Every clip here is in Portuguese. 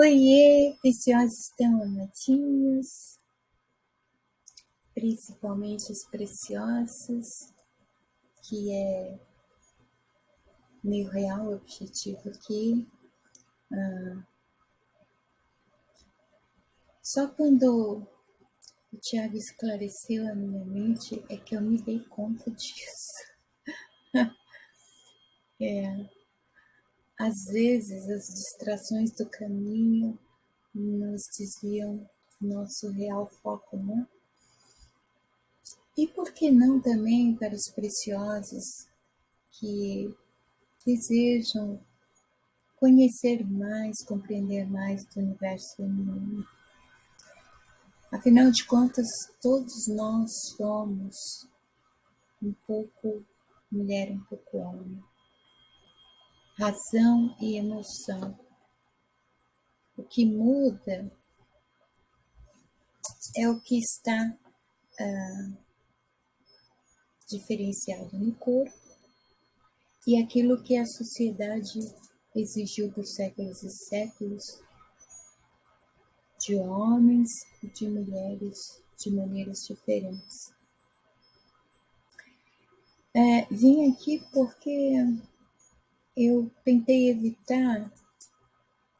Oiê, preciosos estão amatinhos, principalmente os preciosos, que é meio real o objetivo aqui. Só quando o Tiago esclareceu a minha mente é que eu me dei conta disso. Às vezes as distrações do caminho nos desviam do nosso real foco, né? E por que não também para os preciosos que desejam conhecer mais, compreender mais do universo feminino? Afinal de contas, todos nós somos um pouco mulher, um pouco homem. Razão e emoção. O que muda é o que está diferenciado no corpo e aquilo que a sociedade exigiu por séculos e séculos de homens e de mulheres de maneiras diferentes. Vim aqui porque eu tentei evitar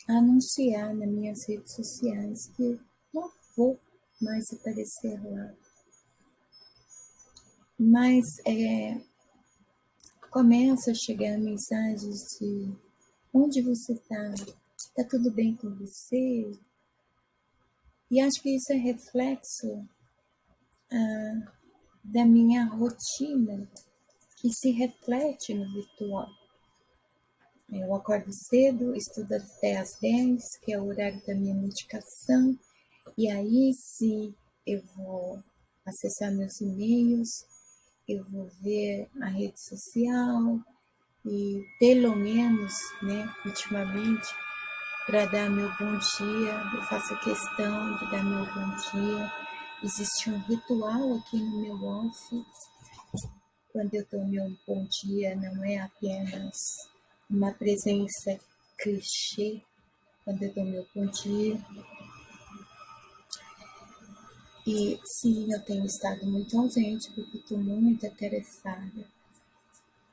anunciar nas minhas redes sociais que eu não vou mais aparecer lá. Mas começa a chegar mensagens de onde você está? Está tudo bem com você? E acho que isso é reflexo da minha rotina, que se reflete no virtual. Eu acordo cedo, estudo até às 10, que é o horário da minha medicação, e aí sim eu vou acessar meus e-mails, eu vou ver a rede social, e pelo menos, ultimamente, para dar meu bom dia, eu faço questão de dar meu bom dia. Existe um ritual aqui no meu off. Quando eu dou meu bom dia, não é apenas uma presença clichê, quando eu dou meu bom dia. E sim, eu tenho estado muito ausente, porque estou muito atarefada.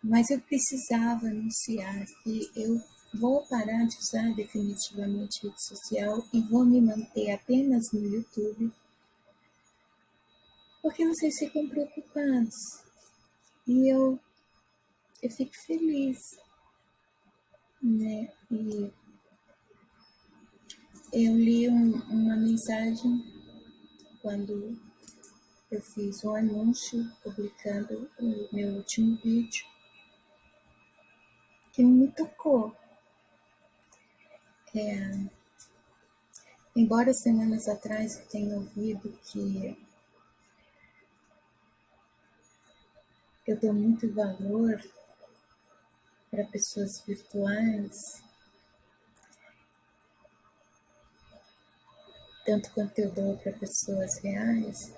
Mas eu precisava anunciar que eu vou parar de usar definitivamente rede social e vou me manter apenas no YouTube, porque vocês ficam preocupados. E eu fico feliz, né? E eu li uma mensagem quando eu fiz um anúncio publicando o meu último vídeo, que me tocou. Embora semanas atrás eu tenha ouvido que eu dou muito valor para pessoas virtuais, tanto quanto eu dou para pessoas reais,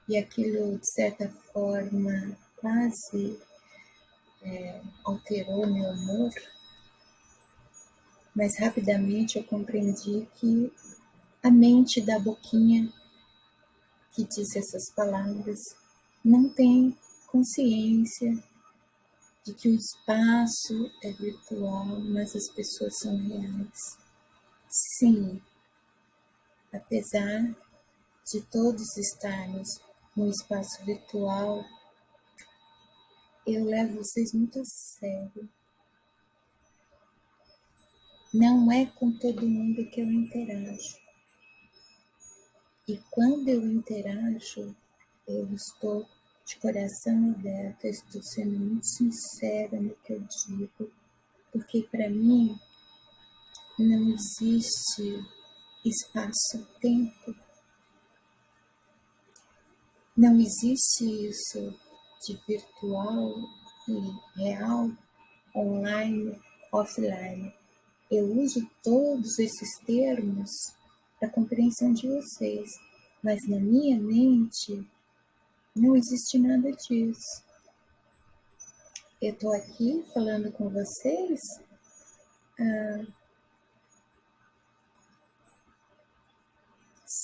e aquilo, de certa forma, quase alterou meu humor, mas rapidamente eu compreendi que a mente da boquinha que diz essas palavras não tem consciência de que o espaço é virtual, mas as pessoas são reais. Sim, apesar de todos estarmos no espaço virtual, eu levo vocês muito a sério. Não é com todo mundo que eu interajo. E quando eu interajo, eu estou de coração aberto, eu estou sendo muito sincera no que eu digo, porque para mim não existe espaço-tempo. Não existe isso de virtual e real, online, offline. Eu uso todos esses termos para a compreensão de vocês, mas na minha mente não existe nada disso. Eu estou aqui falando com vocês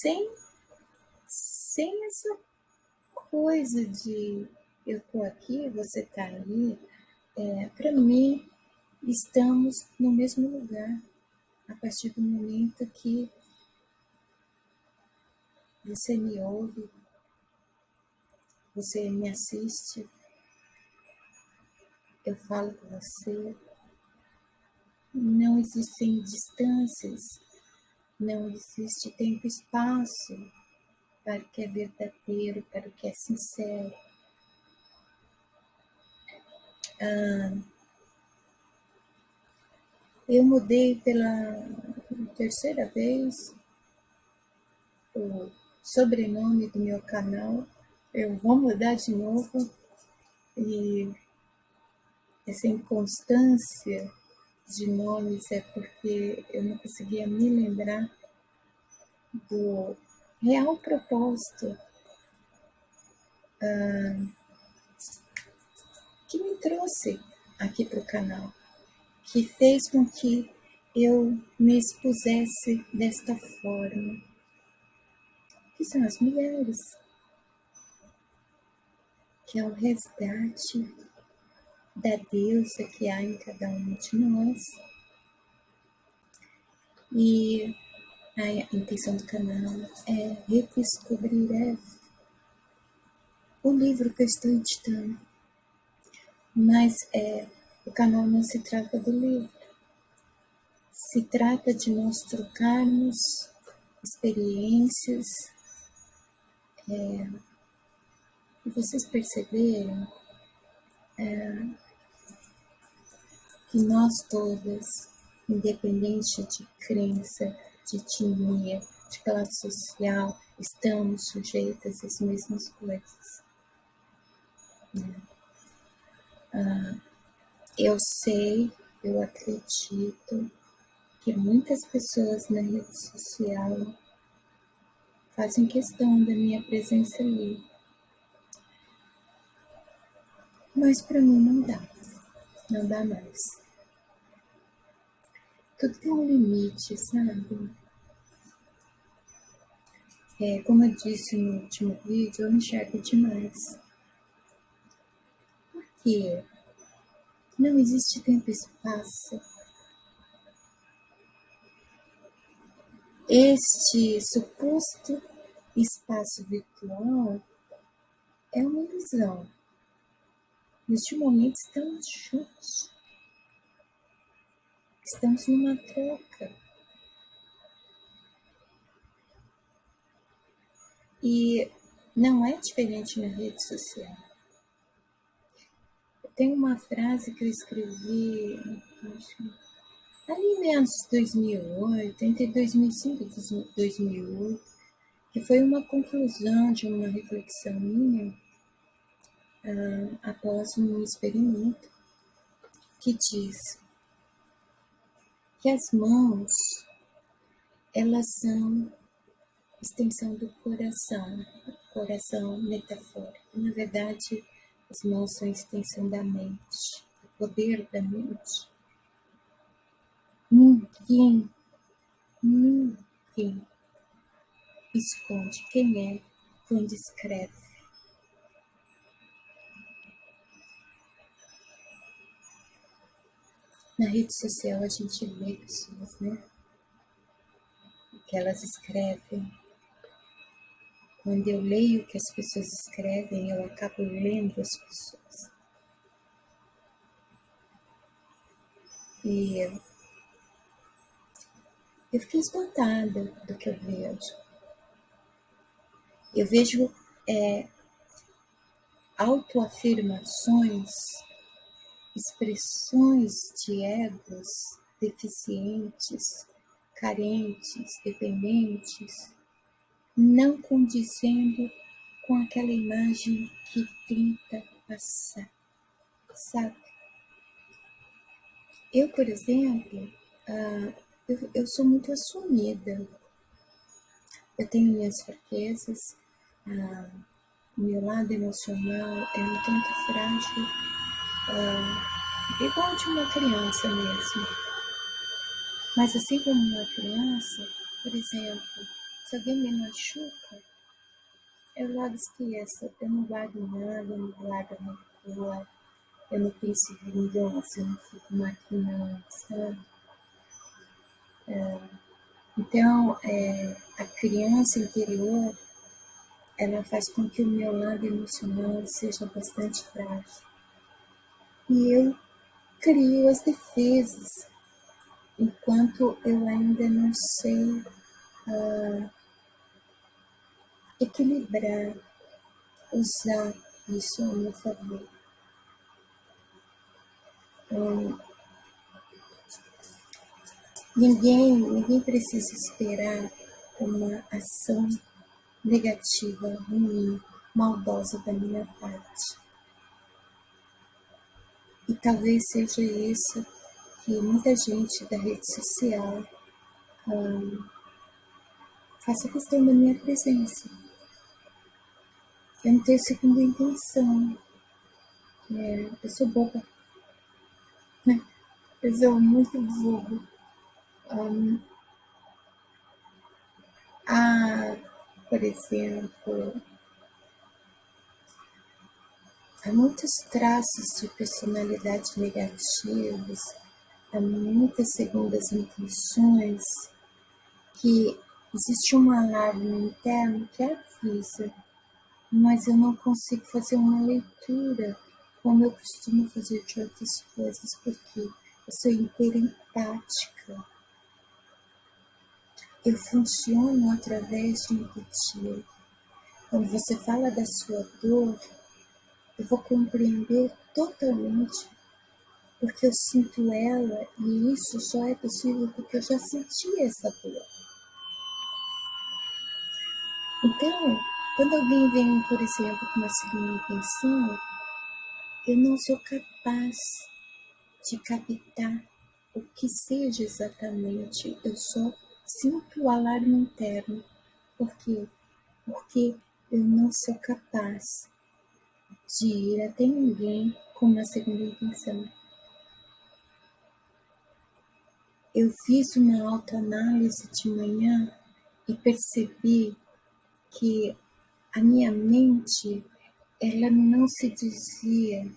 sem essa coisa de eu estou aqui, você está aí. Para mim, estamos no mesmo lugar a partir do momento que você me ouve, você me assiste, eu falo com você. Não existem distâncias, não existe tempo e espaço para o que é verdadeiro, para o que é sincero. Eu mudei pela terceira vez o sobrenome do meu canal. Eu vou mudar de novo e essa inconstância de nomes é porque eu não conseguia me lembrar do real propósito que me trouxe aqui para o canal, que fez com que eu me expusesse desta forma, que são as mulheres, que é o resgate da deusa que há em cada uma de nós. E a intenção do canal é redescobrir o livro que eu estou editando. Mas o canal não se trata do livro. Se trata de nós trocarmos experiências. E vocês perceberam que nós todas, independente de crença, de etnia, de classe social, estamos sujeitas às mesmas coisas. Eu sei, eu acredito que muitas pessoas na rede social fazem questão da minha presença ali. Mas para mim não dá mais. Tudo tem um limite, sabe? Como eu disse no último vídeo, eu enxergo demais. Por quê? Não existe tempo e espaço. Este suposto espaço virtual é uma ilusão. Neste momento estamos juntos. Estamos numa troca. E não é diferente na rede social. Tem uma frase que eu escrevi, ali em meados de 2008, entre 2005 e 2008, que foi uma conclusão de uma reflexão minha após um experimento que diz que as mãos, elas são extensão do coração metafórico. Na verdade, as mãos são extensão da mente, o poder da mente. Ninguém esconde quem é quando escreve. Na rede social a gente vê pessoas, né? O que elas escrevem. Quando eu leio o que as pessoas escrevem, eu acabo lendo as pessoas. E eu fiquei espantada do que eu vejo. Eu vejo autoafirmações, expressões de egos deficientes, carentes, dependentes, não condizendo com aquela imagem que tenta passar, sabe? Eu, por exemplo, eu sou muito assumida. Eu tenho minhas fraquezas, meu lado emocional é um tanto frágil, igual de uma criança mesmo. Mas assim como uma criança, por exemplo, Se alguém me machuca, eu logo esqueço. Eu não guardo nada, eu não guardo rancor, eu não penso em vingança, eu não fico maquinando, sabe? Então, a criança interior, ela faz com que o meu lado emocional seja bastante frágil. E eu crio as defesas, enquanto eu ainda não sei equilibrar, usar isso a meu favor. Ninguém precisa esperar uma ação negativa, ruim, maldosa da minha parte. E talvez seja isso que muita gente da rede social faça questão da minha presença. Eu não tenho segunda intenção. Eu sou boba. Eu sou muito bobo. Por exemplo, há muitos traços de personalidade negativos, há muitas segundas intenções, que existe um alarme interno que avisa, mas eu não consigo fazer uma leitura como eu costumo fazer de outras coisas, porque eu sou inteira empática. Eu funciono através de empatia. Quando você fala da sua dor, eu vou compreender totalmente, porque eu sinto ela, e isso só é possível porque eu já senti essa dor. Então, quando alguém vem, por exemplo, com uma segunda intenção, eu não sou capaz de captar o que seja exatamente, eu só sinto o alarme interno. Por quê? Porque eu não sou capaz de ir até ninguém com uma segunda intenção. Eu fiz uma autoanálise de manhã e percebi que a minha mente, ela não se desvia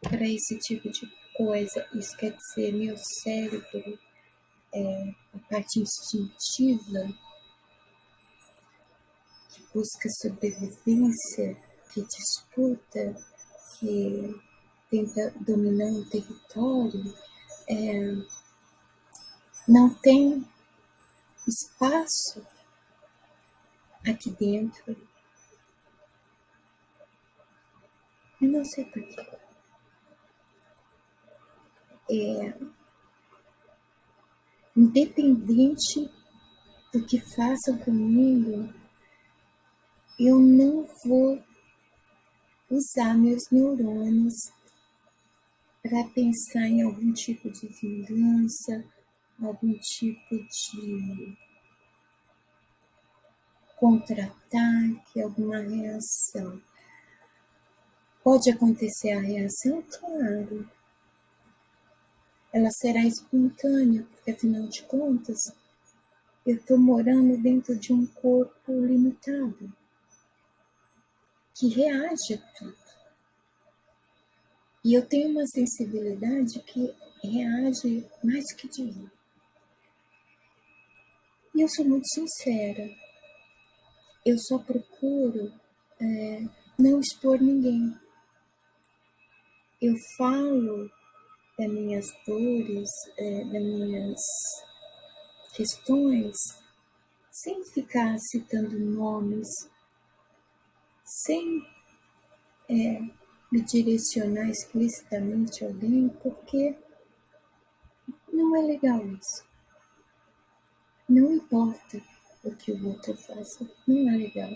para esse tipo de coisa. Isso quer dizer, meu cérebro, a parte instintiva, que busca sobrevivência, que disputa, que tenta dominar um território, não tem espaço aqui dentro. Eu não sei porquê. Independente do que façam comigo, eu não vou usar meus neurônios para pensar em algum tipo de vingança, algum tipo de contra-ataque, alguma reação. Pode acontecer a reação? Claro. Ela será espontânea, porque afinal de contas, eu estou morando dentro de um corpo limitado, que reage a tudo. E eu tenho uma sensibilidade que reage mais que divina. E eu sou muito sincera. Eu só procuro não expor ninguém. Eu falo das minhas dores, das minhas questões, sem ficar citando nomes, sem me direcionar explicitamente a alguém, porque não é legal isso. Não importa o que o outro faça, não é legal.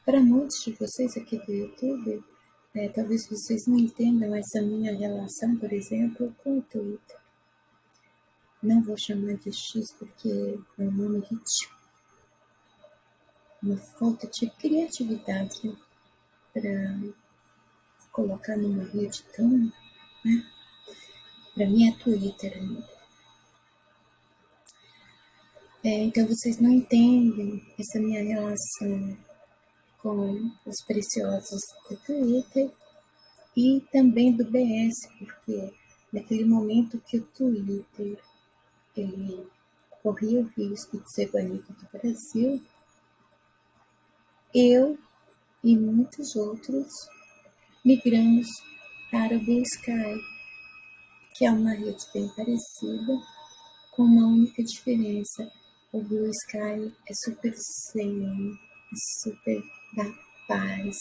Para muitos de vocês aqui do YouTube, talvez vocês não entendam essa minha relação, por exemplo, com o Twitter. Não vou chamar de X porque é um nome ridículo. Uma falta de criatividade para colocar numa rede tão, Para mim é Twitter ainda. Então vocês não entendem essa minha relação com os preciosos do Twitter e também do BS, porque naquele momento que o Twitter ele corria o risco de ser banido do Brasil, eu e muitos outros migramos para o Blue Sky, que é uma rede bem parecida, com uma única diferença. O Blue Sky é super zen, é super da paz,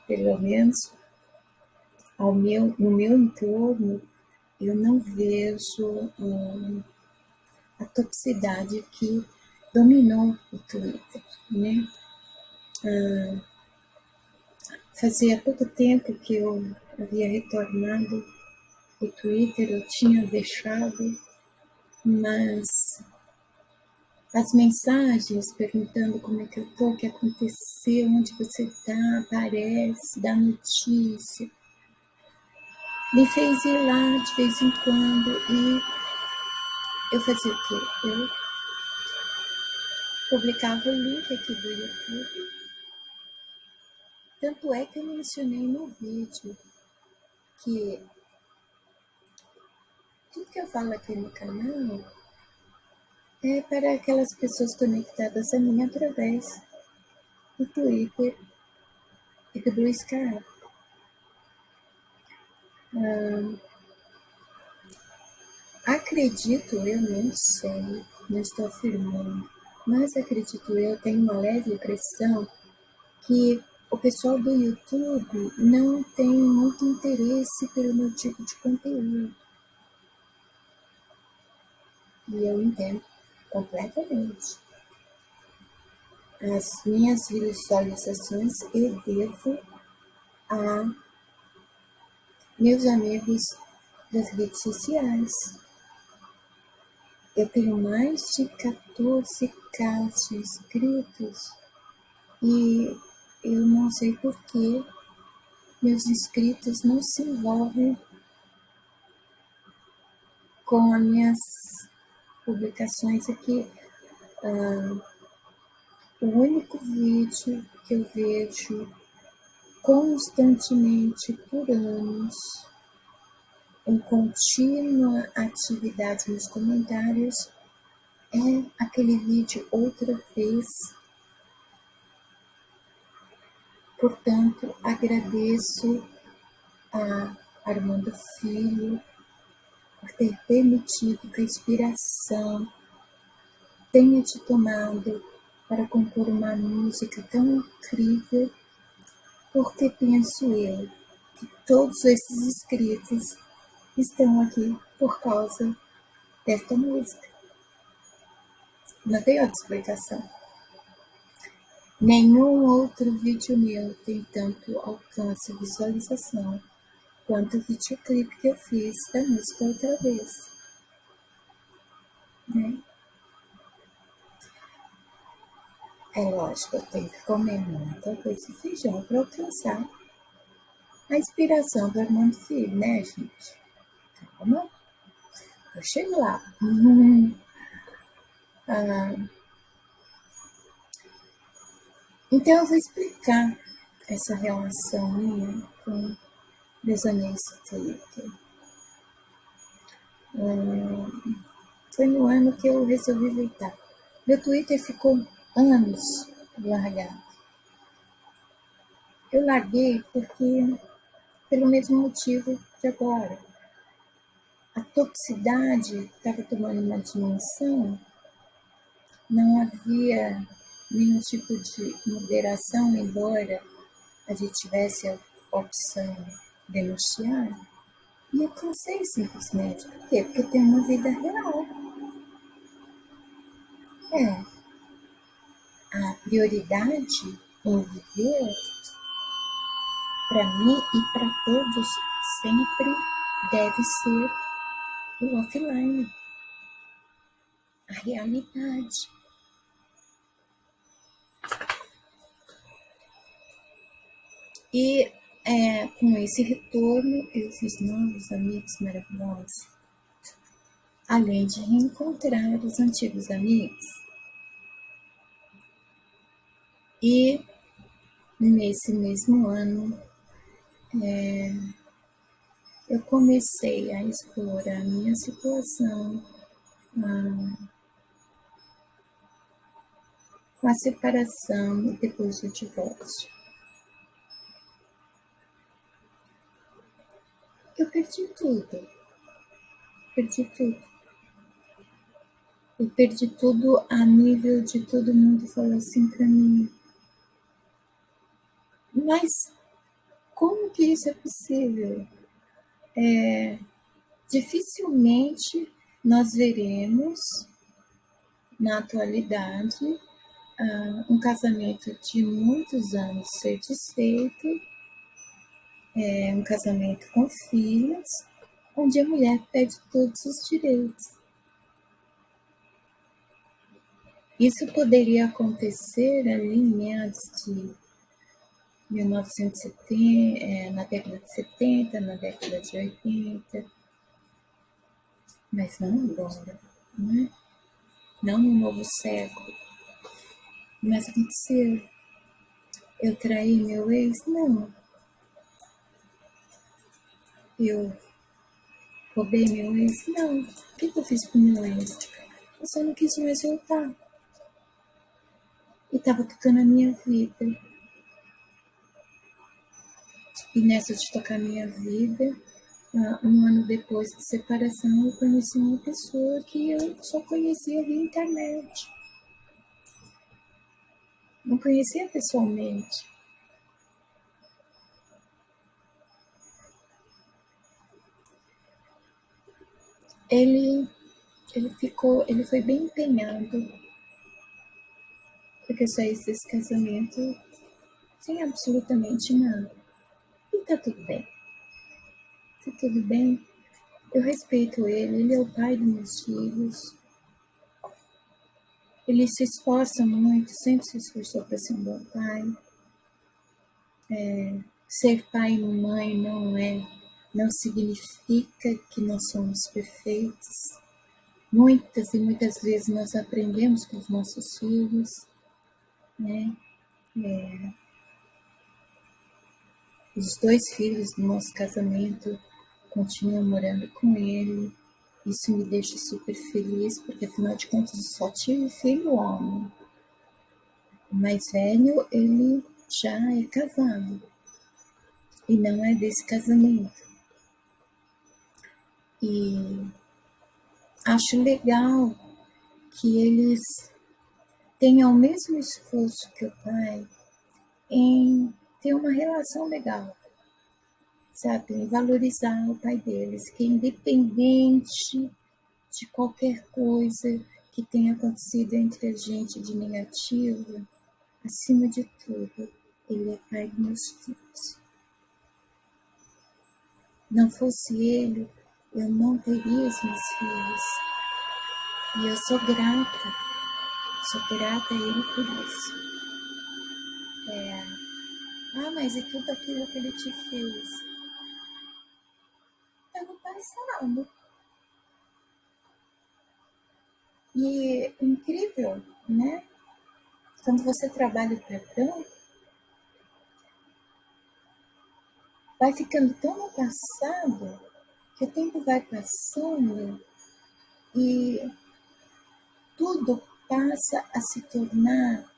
pelo menos no meu entorno, eu não vejo a toxicidade que dominou o Twitter, né? Fazia pouco tempo que eu havia retornado o Twitter, eu tinha deixado, mas as mensagens perguntando como é que eu tô, o que aconteceu, onde você tá, aparece, dá notícia, me fez ir lá de vez em quando e eu fazia o quê? Eu publicava o link aqui do YouTube. Tanto é que eu mencionei no vídeo que tudo que eu falo aqui no canal é para aquelas pessoas conectadas a mim através do Twitter e do Blue Sky. Acredito, eu não sei, não estou afirmando, mas acredito eu, tenho uma leve impressão que o pessoal do YouTube não tem muito interesse pelo meu tipo de conteúdo. E eu entendo completamente. As minhas visualizações eu devo a meus amigos das redes sociais. Eu tenho mais de 14k de inscritos e eu não sei por que meus inscritos não se envolvem com as minhas publicações aqui. O único vídeo que eu vejo constantemente por anos, em contínua atividade nos comentários, é aquele vídeo outra vez. Portanto, agradeço a Armando Filho por ter permitido que a inspiração tenha te tomado para compor uma música tão incrível, porque penso eu que todos esses inscritos estão aqui por causa desta música. Não tem outra explicação. Nenhum outro vídeo meu tem tanto alcance e visualização quanto o videoclipe que eu fiz da música outra vez. Né? É lógico, eu tenho que comer muita coisa e feijão para alcançar a inspiração do Armando Filho, né, gente? Calma, eu chego lá. Então eu vou explicar essa relação minha com meus amigos do Twitter. Foi no ano que eu resolvi voltar. Meu Twitter ficou anos largado. Eu larguei porque, pelo mesmo motivo de agora. A toxicidade estava tomando uma dimensão, não havia nenhum tipo de moderação, embora a gente tivesse a opção de denunciar. E eu cansei simplesmente. Por quê? Porque eu tenho uma vida real. A prioridade em viver, para mim e para todos, sempre deve ser o offline, a realidade. E Com esse retorno, eu fiz novos amigos maravilhosos, além de reencontrar os antigos amigos. E nesse mesmo ano, eu comecei a explorar a minha situação com a separação e depois do divórcio. Eu perdi tudo. Perdi tudo. Eu perdi tudo a nível de todo mundo falar assim pra mim. Mas como que isso é possível? Dificilmente nós veremos, na atualidade, um casamento de muitos anos ser desfeito, um casamento com filhos, onde a mulher perde todos os direitos. Isso poderia acontecer ali em meados de 1970, na década de 70, na década de 80, mas não agora, né? Não no novo século. Mas aconteceu. Eu traí meu ex? Não. Eu roubei meu ex? Não. O que eu fiz com meu ex? Eu só não quis mais voltar. E tava tocando a minha vida. E nessa de tocar a minha vida, um ano depois da separação, eu conheci uma pessoa que eu só conhecia via internet. Não conhecia pessoalmente. Ele foi bem empenhado porque eu saísse desse casamento sem absolutamente nada. E tá tudo bem. Tá tudo bem. Eu respeito ele é o pai dos meus filhos. Ele se esforça muito, sempre se esforçou para ser um bom pai. Ser pai e mãe não significa que nós somos perfeitos. Muitas e muitas vezes nós aprendemos com os nossos filhos, né? Os 2 filhos do nosso casamento continuam morando com ele. Isso me deixa super feliz, porque afinal de contas eu só tive filho homem. O mais velho, ele já é casado. E não é desse casamento. E acho legal que eles tenham o mesmo esforço que o pai em ter uma relação legal, sabe? Em valorizar o pai deles, que independente de qualquer coisa que tenha acontecido entre a gente de negativo, acima de tudo, ele é pai dos meus filhos. Não fosse ele, eu não teria os meus filhos. E eu sou grata a ele por isso. Mas e tudo aquilo que ele te fez? É no passado. E incrível, né? Quando você trabalha o perdão, vai ficando tão no passado que o tempo vai passando e tudo passa a se tornar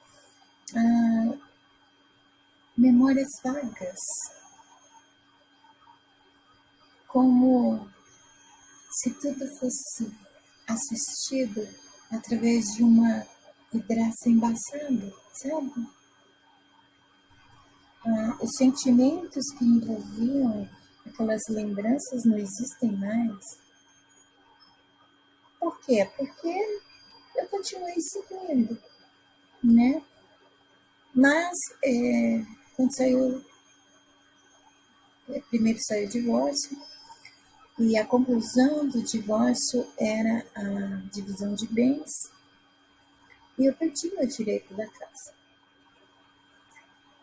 memórias vagas, como se tudo fosse assistido através de uma vidraça embaçada, sabe? Os sentimentos que envolviam aquelas lembranças não existem mais. Por quê? Porque eu continuei seguindo, né? Mas, quando primeiro saiu o divórcio, e a conclusão do divórcio era a divisão de bens, e eu perdi meu direito da casa.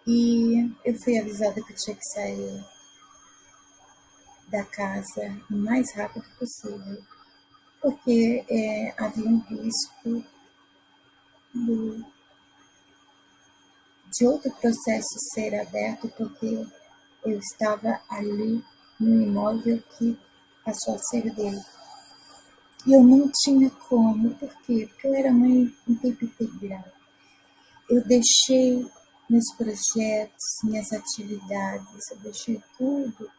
E eu fui avisada que eu tinha que sair da casa o mais rápido possível, porque havia um risco de outro processo ser aberto, porque eu estava ali no imóvel que passou a ser dele. E eu não tinha como. Por quê? Porque eu era mãe em tempo integral. Eu deixei meus projetos, minhas atividades, eu deixei tudo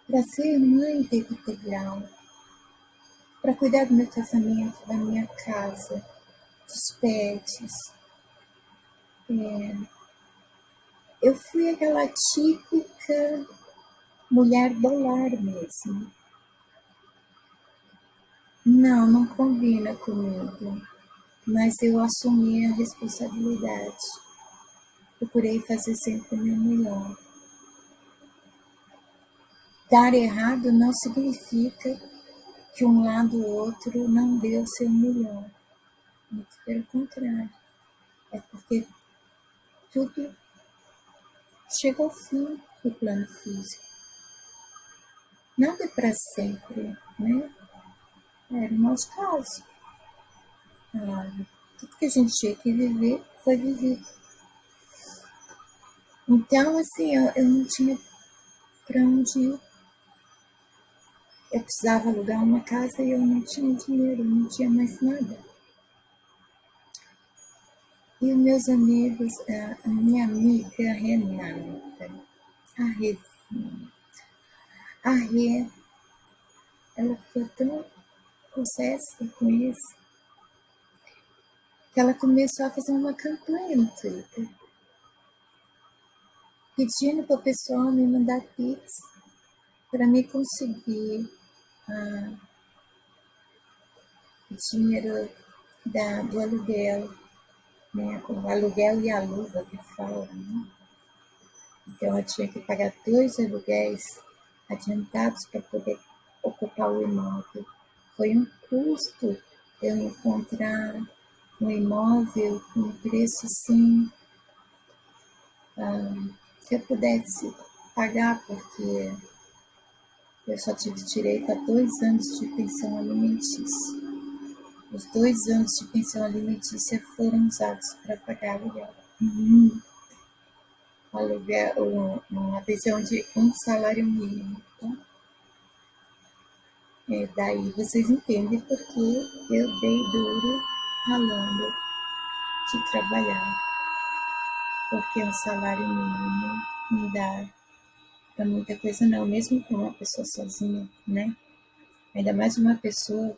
para ser mãe em tempo integral, para cuidar do meu casamento, da minha casa, dos pets. Eu fui aquela típica mulher do lar mesmo. Não combina comigo, mas eu assumi a responsabilidade. Procurei fazer sempre o meu melhor. Dar errado não significa que um lado ou outro não deu o seu melhor. Muito pelo contrário. É porque tudo chega ao fim do plano físico. Nada é para sempre, né? Era o nosso caso. Tudo que a gente tinha que viver foi vivido. Então, assim, eu não tinha para onde ir. Eu precisava alugar uma casa e eu não tinha dinheiro, não tinha mais nada. E os meus amigos, a minha amiga Renata, a Rê, a Rê, ela ficou tão possessa com isso que ela começou a fazer uma campanha no Twitter, pedindo para o pessoal me mandar Pix para me conseguir o dinheiro do aluguel, né? O aluguel e a luva que fala, né? Então eu tinha que pagar 2 aluguéis adiantados para poder ocupar o imóvel. Foi um custo eu encontrar um imóvel com preço assim, que eu pudesse pagar, porque eu só tive direito a 2 anos de pensão alimentícia. Os 2 anos de pensão alimentícia foram usados para pagar aluguel. Aluguel, uma pensão de um salário mínimo. Tá? Daí vocês entendem porque eu dei duro ralando de trabalhar. Porque um salário mínimo não dá para muita coisa não, mesmo para uma pessoa sozinha, né? Ainda mais uma pessoa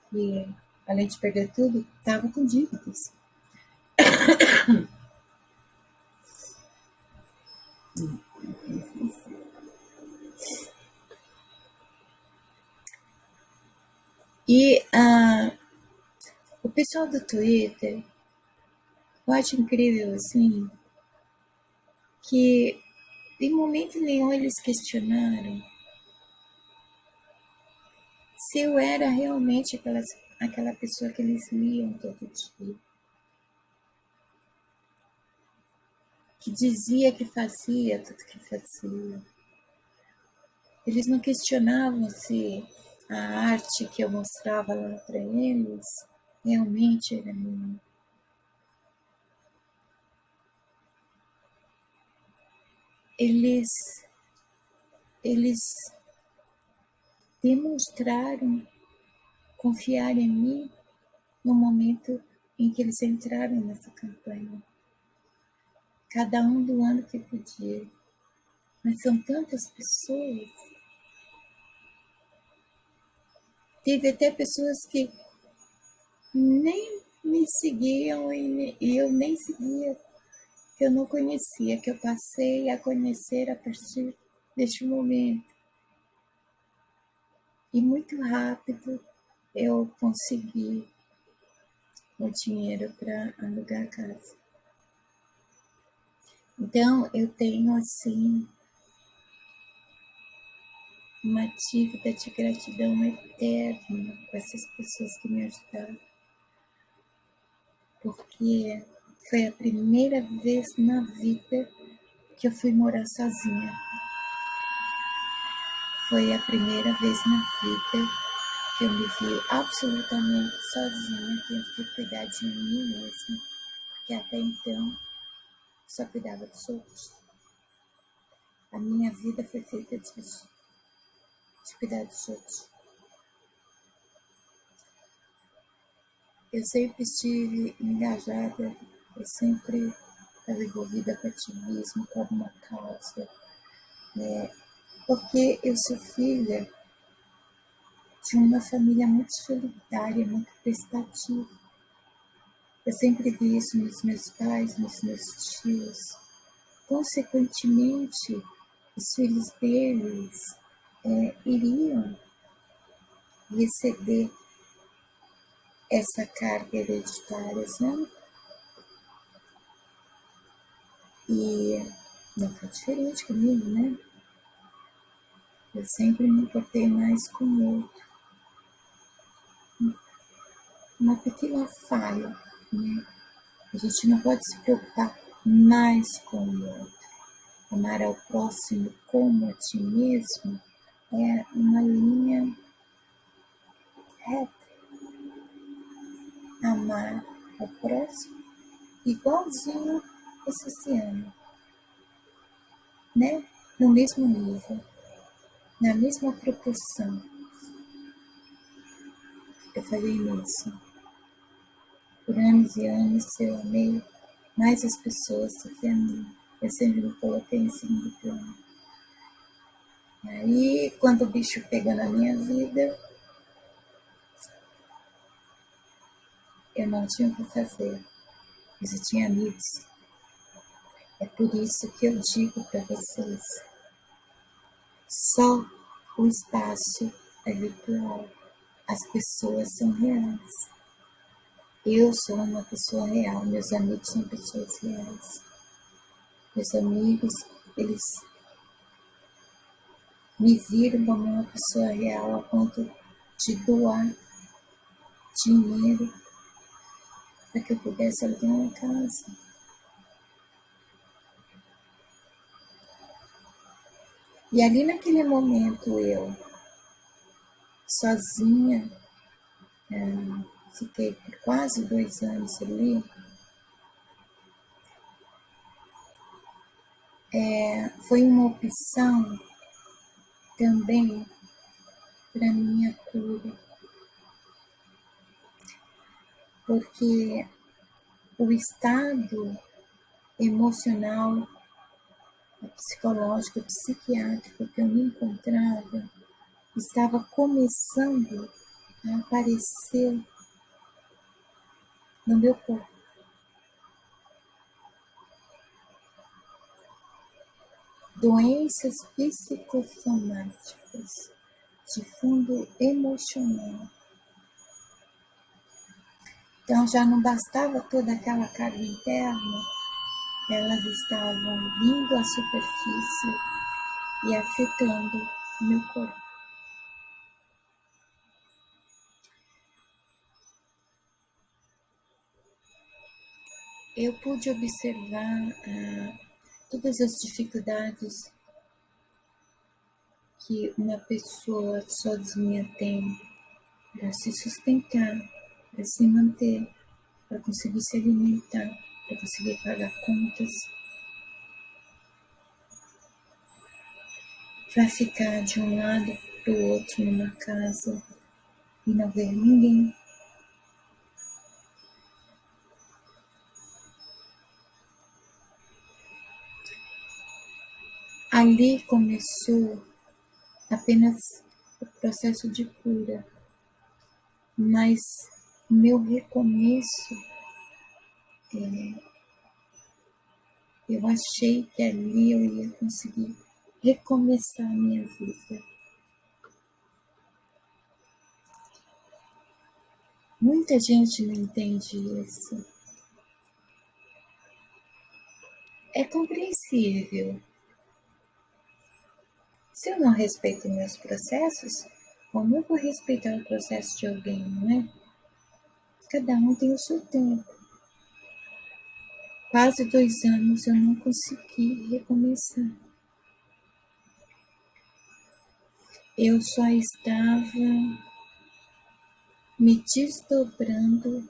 que, além de perder tudo, estava com dívidas. E o pessoal do Twitter, eu acho incrível, assim, que em momento nenhum eles questionaram se eu era realmente aquela pessoa que eles liam todo dia, que dizia que fazia tudo que fazia. Eles não questionavam se a arte que eu mostrava lá para eles realmente era minha. Eles demonstraram confiar em mim no momento em que eles entraram nessa campanha. Cada um doando o que podia. Mas são tantas pessoas. Teve até pessoas que nem me seguiam e eu nem seguia, que eu não conhecia, que eu passei a conhecer a partir deste momento. E muito rápido eu consegui o dinheiro para alugar a casa. Então eu tenho assim uma dívida de gratidão eterna com essas pessoas que me ajudaram, porque Foi a primeira vez na vida que eu fui morar sozinha. Foi a primeira vez na vida que eu me vi absolutamente sozinha, tendo que cuidar de mim mesma, porque até então só cuidava dos outros. A minha vida foi feita disso, de cuidar dos outros. Eu sempre estive engajada, eu sempre estava envolvida com ativismo, com alguma causa, porque eu sou filha de uma família muito solidária, muito prestativa. Eu sempre vi isso nos meus pais, nos meus tios. Consequentemente, os filhos deles iriam receber essa carga hereditária, sabe? E não foi diferente comigo, né? Eu sempre me importei mais com o outro. Uma pequena falha, né? A gente não pode se preocupar mais com o outro. Amar ao próximo como a ti mesmo é uma linha reta. Amar ao próximo igualzinho você se ama, né? No mesmo nível, na mesma proporção. Eu falei nisso. Por anos e anos eu amei mais as pessoas do que a mim. Eu sempre me coloquei em segundo plano. Aí, quando o bicho pegou na minha vida, eu não tinha o que fazer. Mas eu tinha amigos. É por isso que eu digo para vocês: só o espaço é virtual. As pessoas são reais. Eu sou uma pessoa real, meus amigos são pessoas reais. Meus amigos, eles me viram como uma pessoa real a ponto de doar dinheiro para que eu pudesse alugar uma casa. E ali naquele momento eu, sozinha, fiquei por quase 2 anos ali, foi uma opção também para minha cura, porque o estado emocional, psicológico, psiquiátrico que eu me encontrava estava começando a aparecer no meu corpo. Doenças psicossomáticas de fundo emocional. Então já não bastava toda aquela carga interna, elas estavam vindo à superfície e afetando o meu corpo. Eu pude observar todas as dificuldades que uma pessoa sozinha tem para se sustentar, para se manter, para conseguir se alimentar, para conseguir pagar contas, para ficar de um lado para o outro numa casa e não ver ninguém. Ali começou apenas o processo de cura, mas meu recomeço, eu achei que ali eu ia conseguir recomeçar a minha vida. Muita gente não entende isso. É compreensível. Se eu não respeito meus processos, como eu vou respeitar o processo de alguém, não é? Cada um tem o seu tempo. quase 2 anos eu não consegui recomeçar. Eu só estava me desdobrando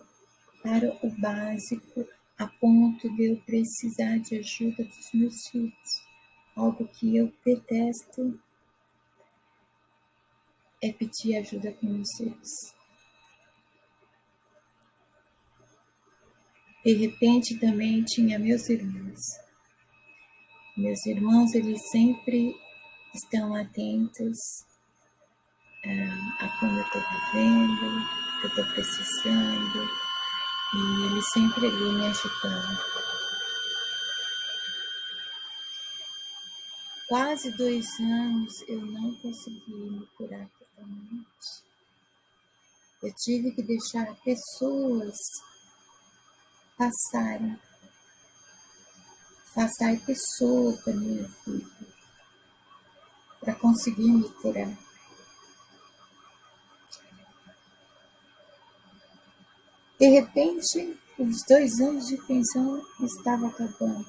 para o básico, a ponto de eu precisar de ajuda dos meus filhos. Algo que eu detesto é pedir ajuda com meus filhos. De repente também tinha meus irmãos. Meus irmãos, eles sempre estão atentos a como eu estou vivendo, o que eu estou precisando, e eles sempre ali me ajudando. Quase 2 anos eu não consegui me curar totalmente. Eu tive que deixar pessoas passar pessoas da minha vida para conseguir me curar. De repente, os 2 anos de pensão estavam acabando.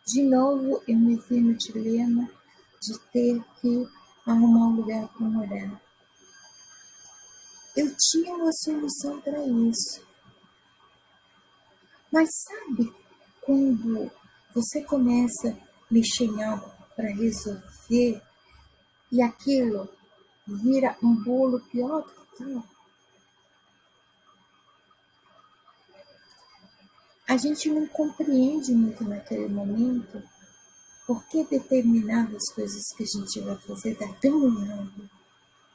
De novo, eu me vi no dilema de ter que arrumar um lugar para morar. Eu tinha uma solução para isso. Mas sabe quando você começa a mexer em algo para resolver e aquilo vira um bolo pior do que tal? A gente não compreende muito naquele momento por que determinadas coisas que a gente vai fazer dá tão errado.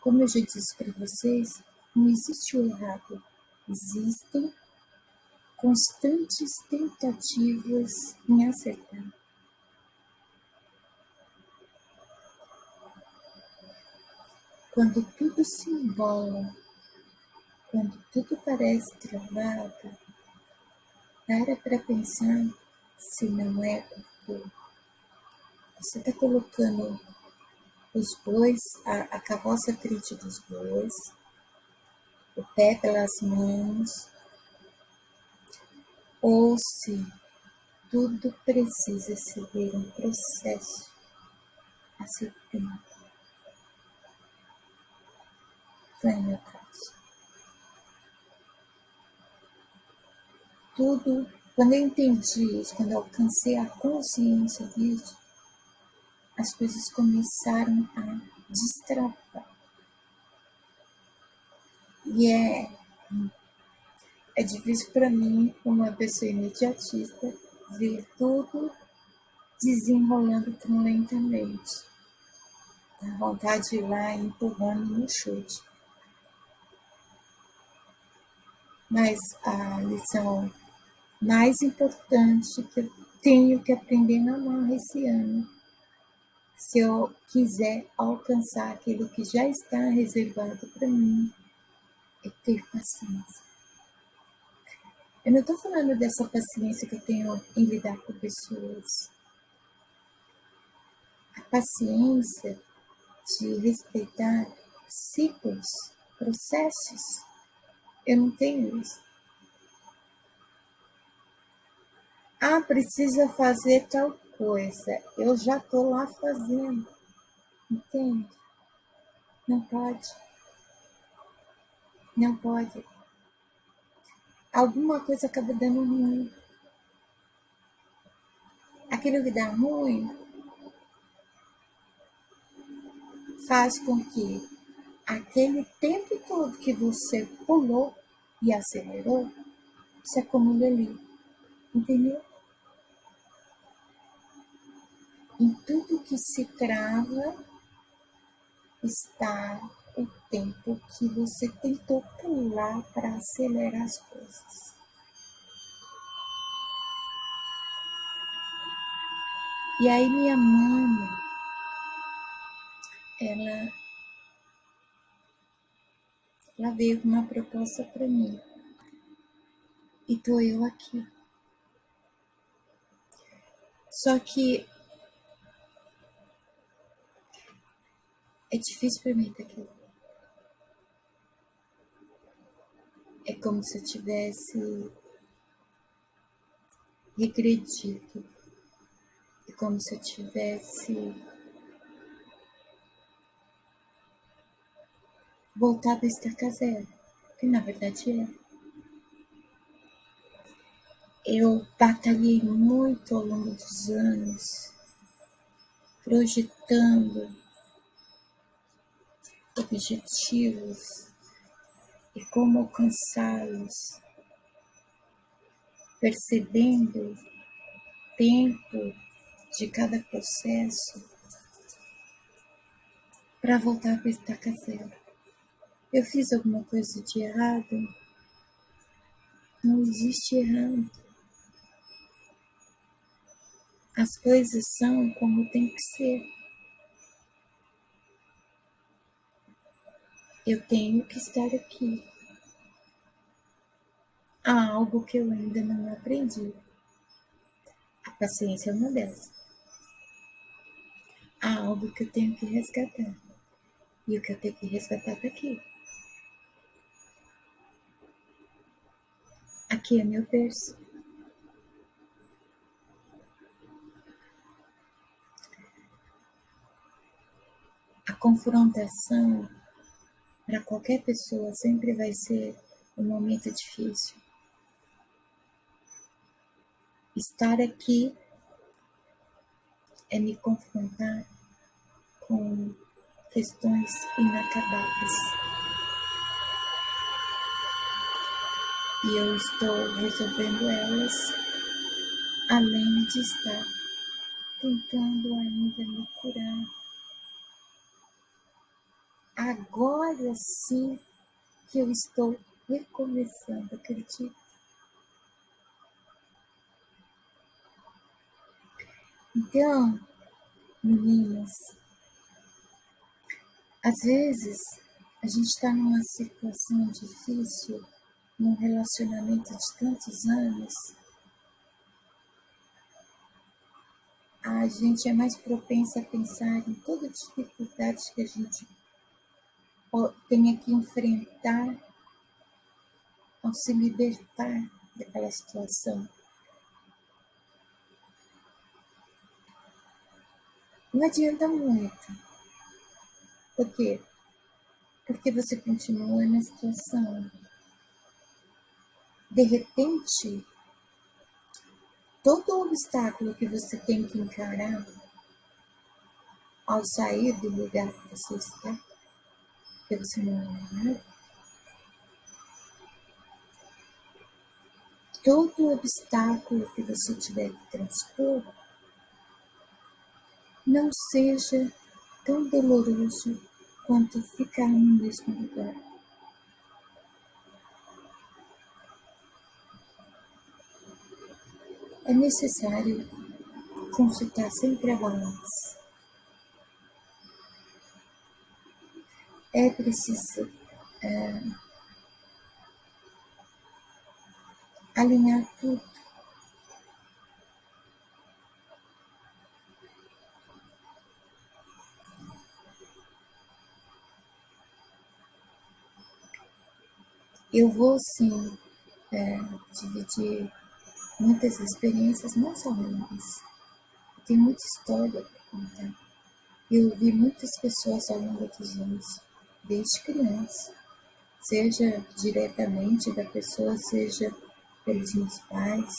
Como eu já disse para vocês, não existe o errado. Existem constantes tentativas em acertar. Quando tudo se embola, quando tudo parece travado, para pensar se não é porque você está colocando os bois, a carroça frente dos bois, o pé pelas mãos, ou se tudo precisa seguir um processo a seu tempo. Foi o meu caso. Tudo, quando eu entendi isso, quando eu alcancei a consciência disso, as coisas começaram a destravar. E é difícil para mim, uma pessoa imediatista, ver tudo desenrolando tão lentamente. Dá vontade de ir lá empurrando no chute. Mas a lição mais importante que eu tenho que aprender na marra esse ano, se eu quiser alcançar aquilo que já está reservado para mim, é ter paciência. Eu não estou falando dessa paciência que eu tenho em lidar com pessoas. A paciência de respeitar ciclos, processos. Eu não tenho isso. Ah, precisa fazer tal coisa. Eu já estou lá fazendo. Entende? Não pode. Não pode. Alguma coisa acaba dando ruim. Aquilo que dá ruim faz com que aquele tempo todo que você pulou e acelerou, se acumule ali. Entendeu? Em tudo que se trava está o tempo que você tentou pular para acelerar as coisas. E aí minha mãe, ela veio com uma proposta para mim. E tô eu aqui. Só que é difícil para mim estar aqui. É como se eu tivesse regredido. É como se eu tivesse voltado a estaca zero, que na verdade é. Eu batalhei muito ao longo dos anos, projetando objetivos e como alcançá-los, percebendo o tempo de cada processo para voltar para a estaca zero. Eu fiz alguma coisa de errado? Não existe errado. As coisas são como tem que ser. Eu tenho que estar aqui. Há algo que eu ainda não aprendi. A paciência é uma delas. Há algo que eu tenho que resgatar. E o que eu tenho que resgatar está aqui. Aqui é meu berço. A confrontação para qualquer pessoa sempre vai ser um momento difícil. Estar aqui é me confrontar com questões inacabadas. E eu estou resolvendo elas, além de estar tentando ainda me curar. Agora sim que eu estou recomeçando, acredito. Então, meninas, às vezes a gente está numa situação difícil, num relacionamento de tantos anos, a gente é mais propensa a pensar em todas as dificuldades que a gente tenha que enfrentar ao se libertar daquela situação. Não adianta muito. Por quê? Porque você continua na situação. De repente, todo obstáculo que você tem que encarar ao sair do lugar que você está, porque você não é nada, todo obstáculo que você tiver que transpor, não seja tão doloroso quanto ficar no mesmo lugar. É necessário consultar sempre a balança. É preciso alinhar tudo. Eu vou sim dividir muitas experiências, não só minhas. Eu tenho muita história para contar. Eu vi muitas pessoas ao longo dos anos, desde criança, seja diretamente da pessoa, seja pelos meus pais.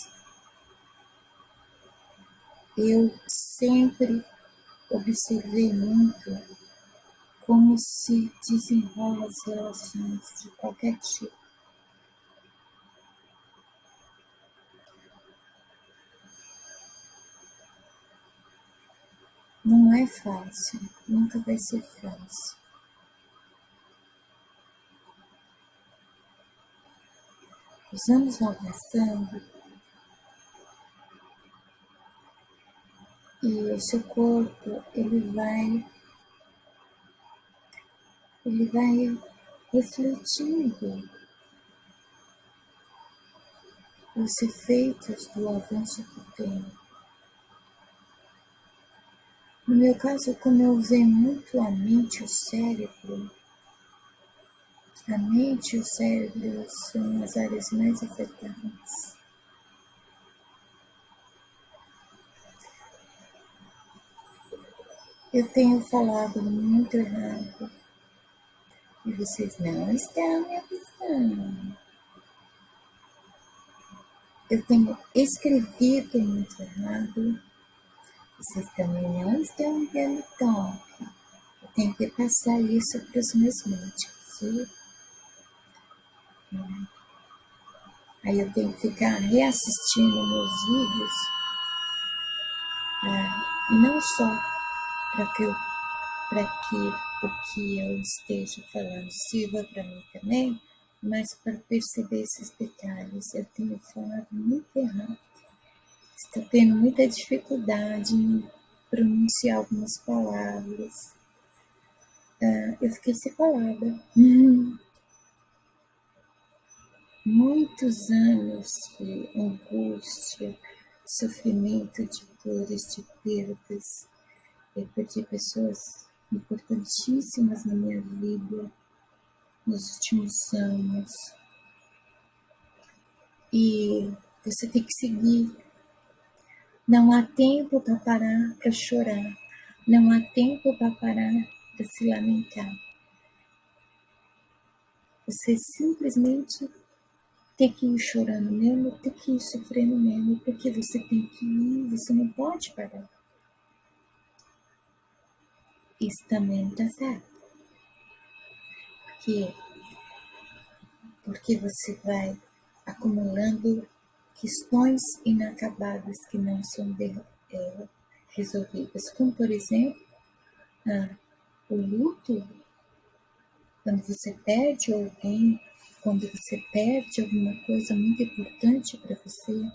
Eu sempre observei muito como se desenrolam as relações de qualquer tipo. Não é fácil, nunca vai ser fácil. Os anos vão passando e o seu corpo ele vai refletindo os efeitos do avanço do tempo. No meu caso, como eu usei muito a mente e o cérebro são as áreas mais afetadas. Eu tenho falado muito errado e vocês não estão me avisando. Eu tenho escrevido muito errado, vocês também não estão me dando toque. Eu tenho que passar isso para os meus médicos, viu? Aí eu tenho que ficar reassistindo meus vídeos, não só para que o que eu esteja falando sirva para mim também, mas para perceber esses detalhes. Eu tenho falado muito errado. Estou tendo muita dificuldade em pronunciar algumas palavras. Eu fiquei sem palavra. Muitos anos de angústia, sofrimento, de dores, de perdas. Eu perdi pessoas importantíssimas na minha vida nos últimos anos. E você tem que seguir. Não há tempo para parar para chorar. Não há tempo para parar para se lamentar. Você simplesmente tem que ir chorando mesmo, tem que ir sofrendo mesmo, porque você tem que ir, você não pode parar. Isso também está certo. Porque você vai acumulando questões inacabadas que não são resolvidas, como por exemplo, o luto, quando você perde alguém, quando você perde alguma coisa muito importante para você.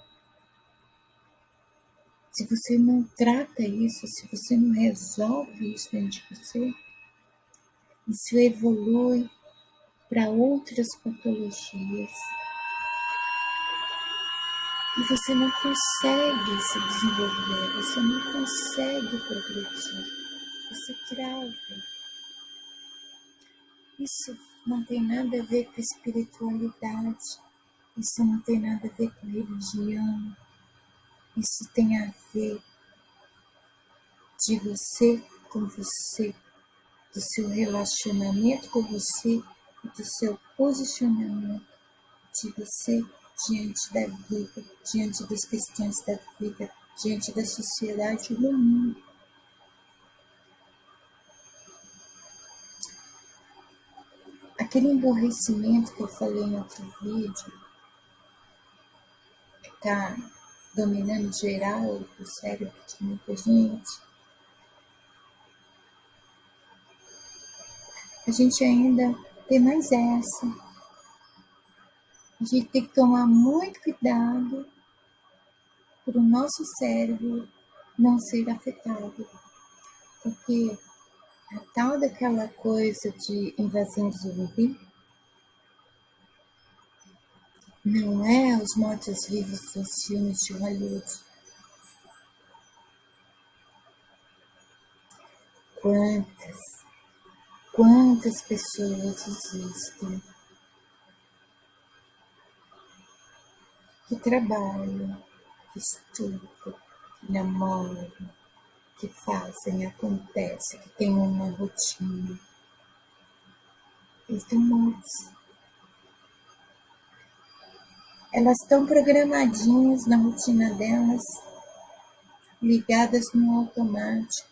Se você não trata isso, se você não resolve isso dentro de você, isso evolui para outras patologias. E você não consegue se desenvolver, você não consegue progredir, você trava. Isso não tem nada a ver com espiritualidade, isso não tem nada a ver com religião, isso tem a ver de você com você, do seu relacionamento com você e do seu posicionamento de você diante da vida, diante das questões da vida, diante da sociedade e do mundo. Aquele emborrecimento que eu falei em outro vídeo, que está dominando geral o cérebro de muita gente, a gente ainda tem mais essa. A gente tem que tomar muito cuidado para o nosso cérebro não ser afetado, porque a tal daquela coisa de invasão zumbi não é os mortos-vivos dos filmes de Hollywood. Quantas pessoas existem que trabalham, que estudam, que namoram, que fazem, acontece, que têm uma rotina. Eles estão mortos. Elas estão programadinhas na rotina delas, ligadas no automático.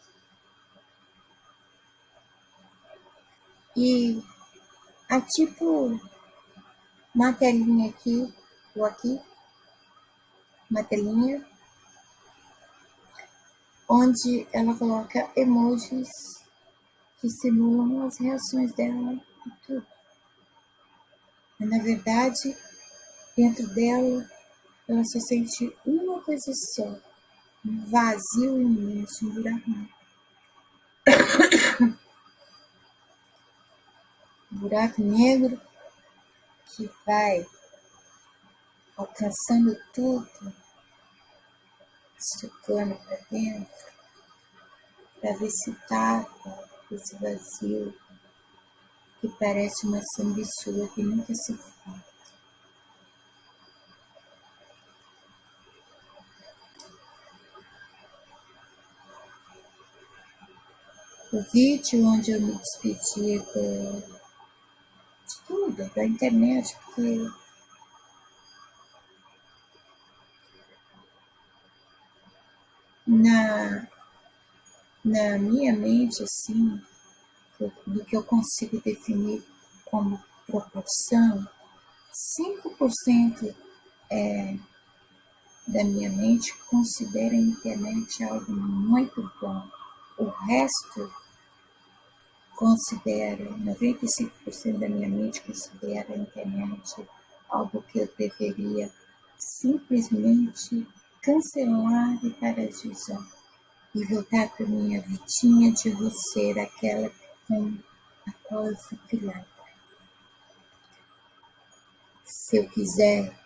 E há tipo uma telinha aqui, ou aqui, uma telinha, onde ela coloca emojis que simulam as reações dela e tudo. Mas, na verdade, dentro dela, ela só sente uma coisa só, um vazio imenso, um buraco negro. Um buraco negro que vai alcançando tudo, socando para dentro, para ver se tapa esse vazio que parece uma sanguessuga que nunca se faz. o vídeo onde eu me despedi de tudo, da internet, porque na minha mente, assim, do que eu consigo definir como proporção, 5% da minha mente considera a internet algo muito bom. O resto considera, 95% da minha mente considera a internet algo que eu deveria simplesmente cancelar e parar de usar. E voltar para minha vidinha de roceira, aquela com a qual eu fui criada. Se eu quiser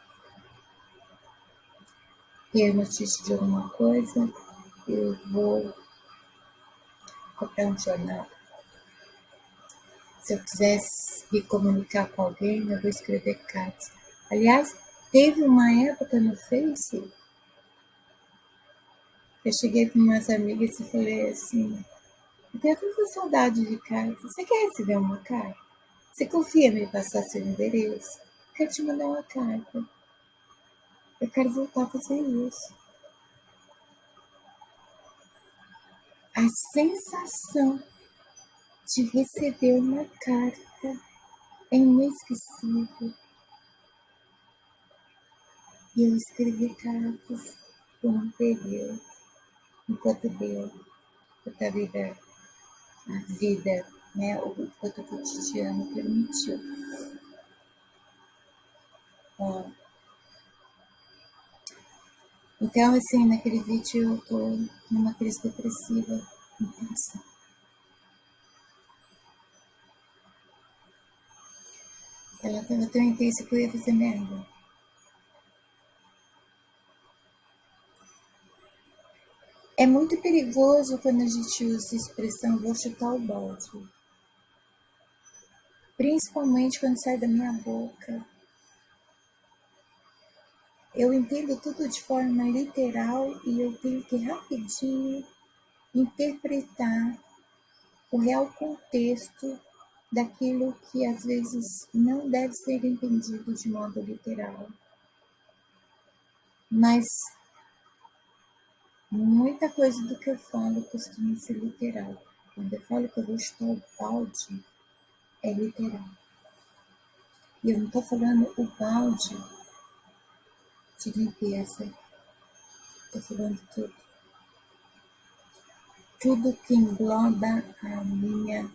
ter notícia de alguma coisa, eu vou comprar um jornal. Se eu quisesse me comunicar com alguém, eu vou escrever cartas. Aliás, teve uma época no Face, eu cheguei com umas amigas e falei assim, eu tenho tanta saudade de cartas. Você quer receber uma carta? Você confia em me passar seu endereço? Quero te mandar uma carta. Eu quero voltar a fazer isso. A sensação de receber uma carta é inesquecível. E eu escrevi cartas por um período, enquanto Deus, enquanto a vida, né, enquanto o cotidiano permitiu. Bom, então, assim, naquele vídeo eu tô numa crise depressiva intensa. Ela estava tão intensa que eu ia fazer merda. É muito perigoso quando a gente usa a expressão vou chutar o balde. Principalmente quando sai da minha boca. Eu entendo tudo de forma literal e eu tenho que rapidinho interpretar o real contexto daquilo que às vezes não deve ser entendido de modo literal. Mas muita coisa do que eu falo costuma ser literal. Quando eu falo que eu vou chutar o balde, é literal. E eu não estou falando o balde de limpeza, estou falando tudo. Tudo que engloba a minha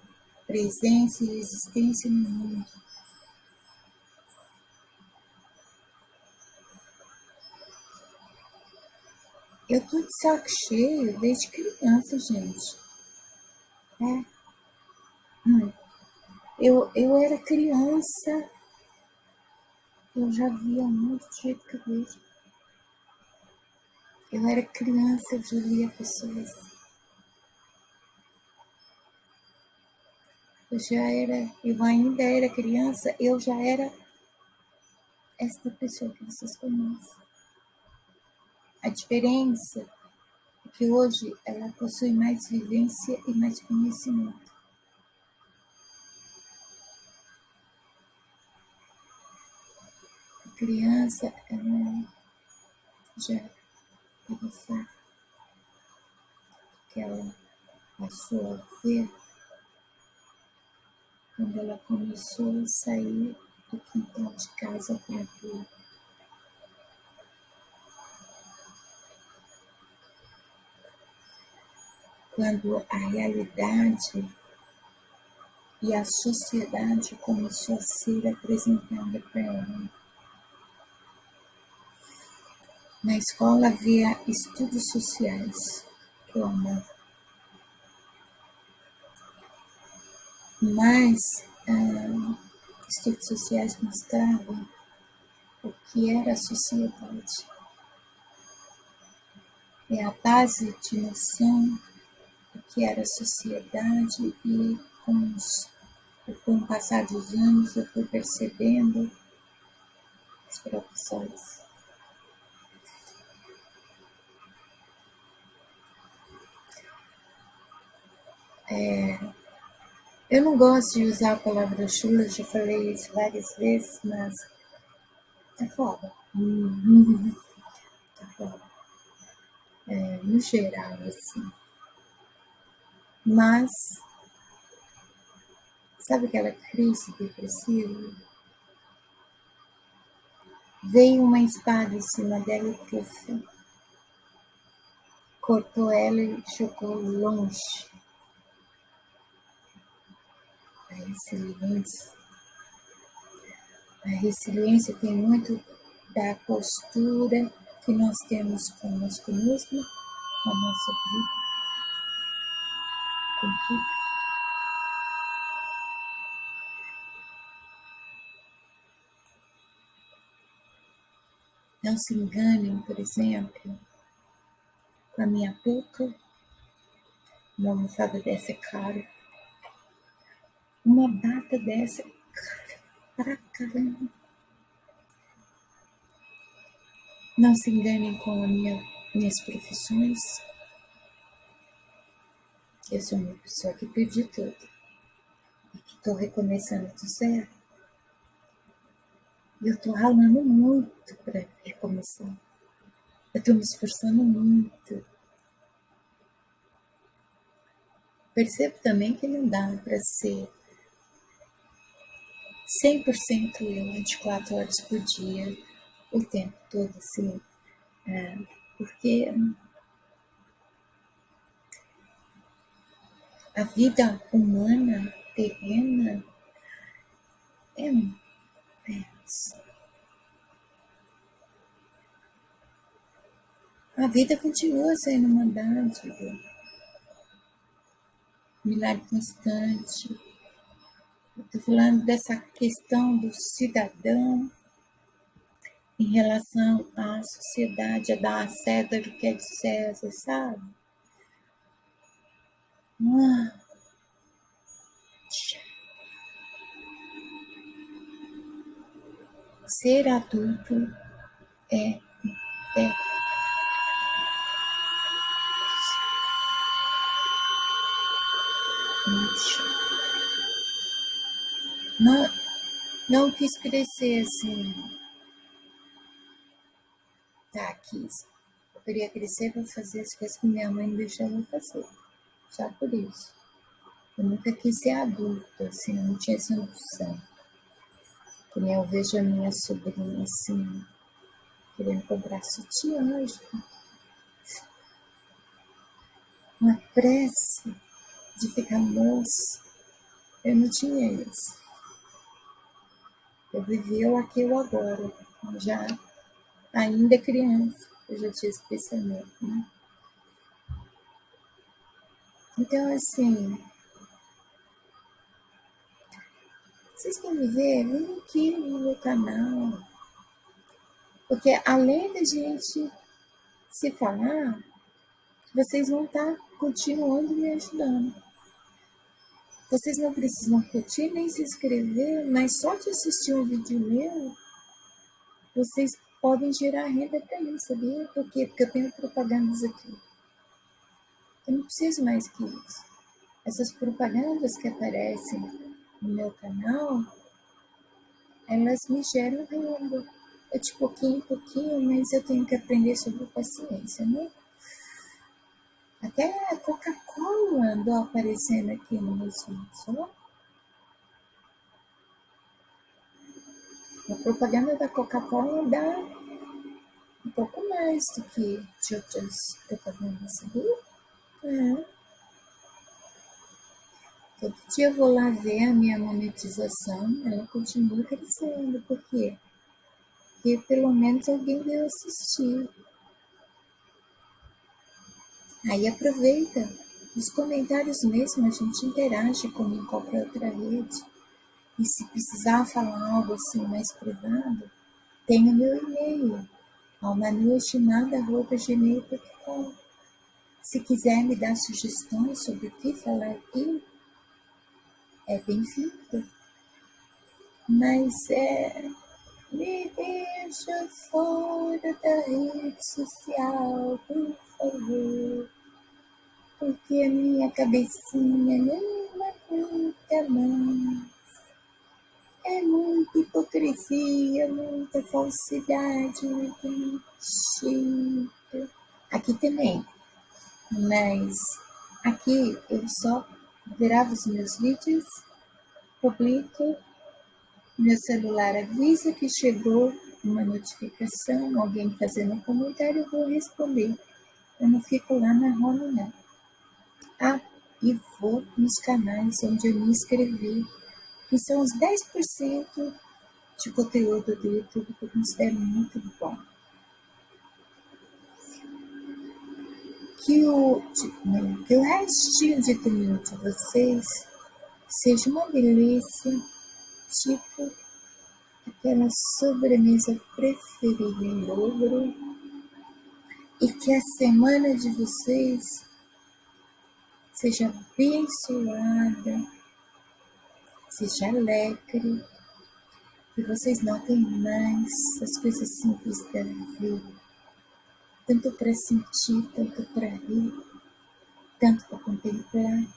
presença e existência no mundo. Eu tô de saco cheio desde criança, gente. Eu era criança, eu já via muito de jeito que eu vejo. Eu era criança, eu já via pessoas. Eu ainda era criança, eu já era esta pessoa que vocês conhecem. A diferença é que hoje ela possui mais vivência e mais conhecimento. A criança, ela já estava fraca, que ela passou a ver quando ela começou a sair do quintal de casa para a rua. Quando a realidade e a sociedade começou a ser apresentada para ela. Na escola havia estudos sociais, que eu amava. Mas estudos sociais mostravam o que era a sociedade. É a base de noção do que era a sociedade e com o passar dos anos eu fui percebendo as profissões. Eu não gosto de usar a palavra chula, já falei isso várias vezes, mas tá foda. Tá foda. No geral, assim. Mas, sabe aquela crise depressiva? Veio uma espada em cima dela e puxa, cortou ela e jogou longe. A resiliência. A resiliência tem muito da postura que nós temos conosco mesmo, com a nossa vida, com tudo. Não se enganem, por exemplo, com a minha boca. Uma almofada dessa é cara. Uma bata dessa é cara pra caramba. Não se enganem com minhas profissões. Eu sou uma pessoa que perdi tudo. E que estou recomeçando do zero. E eu estou ralando muito para recomeçar. Eu estou me esforçando muito. Percebo também que não dá para ser 100% eu 24 horas por dia, o tempo todo, assim. Porque a vida humana, terrena, é um penso. A vida continua sendo uma dádiva, milagre constante. Estou falando dessa questão do cidadão em relação à sociedade, a dar a César o que é de César, sabe? Ah, ser adulto é muito chato. Não, não quis crescer assim, tá, quis. Eu queria crescer para fazer as coisas que minha mãe deixava fazer. Só por isso. Eu nunca quis ser adulto, assim, não tinha essa noção. Quando eu vejo a minha sobrinha, assim, querendo comprar sutiã, uma pressa de ficar moça. Eu não tinha isso. Eu vivia o aqui e o agora. Já, ainda criança, eu já tinha esse pensamento, né? Então, assim, vocês querem me ver? Vem aqui no meu canal. Porque além da gente se falar, vocês vão estar continuando me ajudando. Vocês não precisam curtir nem se inscrever, mas só de assistir um vídeo meu, vocês podem gerar renda para mim, sabia? Por quê? Porque eu tenho propagandas aqui. Eu não preciso mais que isso. Essas propagandas que aparecem no meu canal, elas me geram renda. É de pouquinho em pouquinho, mas eu tenho que aprender sobre paciência, né? Até a Coca-Cola andou aparecendo aqui no meus vídeos, ó. A propaganda da Coca-Cola dá um pouco mais do que de outras propagandas, sabia? É. Todo dia eu vou lá ver a minha monetização, ela continua crescendo. Por quê? Porque pelo menos alguém veio assistir. Aí aproveita. Nos comentários mesmo a gente interage como em qualquer outra rede. E se precisar falar algo assim mais privado, tem o meu e-mail, almanuestimada@gmail.com. Se quiser me dar sugestões sobre o que falar aqui, é bem-vindo. Mas me deixa fora da rede social, por favor. que a minha cabecinha não aguenta mais. É muita hipocrisia, muita falsidade, muita mentira. Aqui também, mas aqui eu só gravo os meus vídeos, publico, meu celular avisa que chegou uma notificação, alguém fazendo um comentário, eu vou responder. Eu não fico lá na home, não. Ah, e vou nos canais onde eu me inscrevi, que são os 10% de conteúdo do YouTube que eu considero muito bom. Que o restinho de domingo de vocês seja uma delícia, tipo aquela sobremesa preferida em dobro, e que a semana de vocês seja abençoada, seja alegre, que vocês notem mais as coisas simples da vida, tanto para sentir, tanto para rir, tanto para contemplar.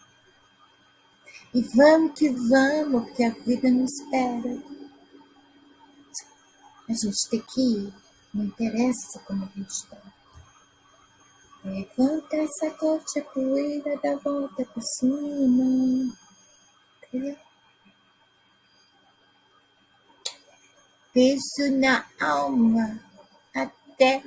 E vamos que vamos, porque a vida não espera. A gente tem que ir, não interessa como a gente está. Levanta, sacode a poeira, dá volta por cima. Beijo na alma. Até